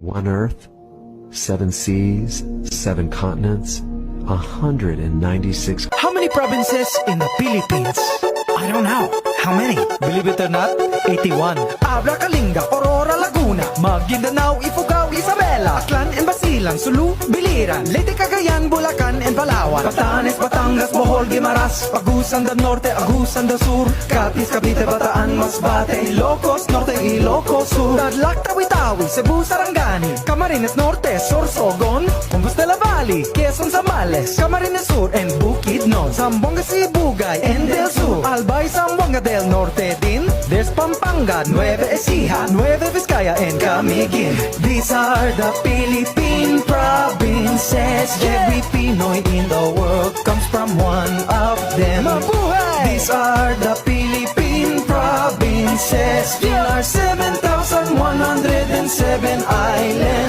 One Earth, 7 seas, 7 continents, 196. How many provinces in the Philippines? I don't know. How many? Believe it or not, 81. Abra, Kalinga, Aurora, Laguna, Maguindanao, Ifugao, Isabela, Aklan and Basilan, Sulu, Biliran, Leyte, Cagayan, Bulacan and Palawan, Batanes, Batangas, Bohol, Guimaras, Agusan del Norte, Agusan del Sur, Capiz, Cavite, Bataan, Masbate, Ilocos Norte, Ilocos Sur, Tarlac, Tawi-Tawi, Cebu, Sarangani, Camarines Norte, Sorsogon, Compostela Valley, Quezon, Zambales, Camarines Sur and Bukidnon, Zamboanga, Sibugay and Del Sur, Albay, Zamboanga del Norte din, there's Pampanga, Nueva Ecija, Nueva Vizcaya and Camiguin. These are the Philippine provinces. Every Pinoy in the world comes from one of them. These are the Philippine provinces. There are 7,107 islands.